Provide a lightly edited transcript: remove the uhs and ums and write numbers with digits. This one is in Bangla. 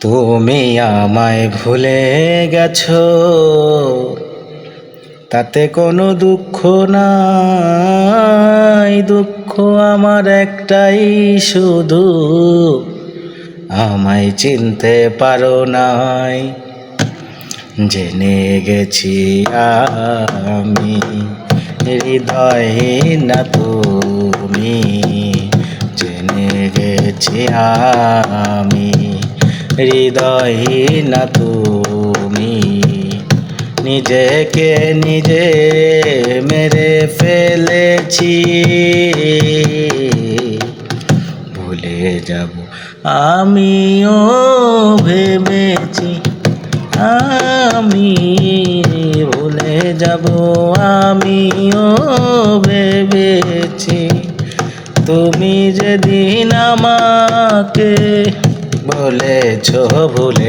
তুমি আমায় ভুলে গেছো, তাতে কোনো দুঃখ নাই। দুঃখ আমার একটাই শুধু, আমায় চিনতে পারো নাই। জেনে গেছি আমি হৃদয়ে না তুমি, জেনে গেছি আমি হৃদয়ে না তুমি। নিজেকে নিজে মেরে ফেলেছি, ভুলে যাব আমিও ভেবেছি। আমি ভুলে যাব আমিও ভেবেছি। তুমি যেদিন আমাকে বলেছো ভুলে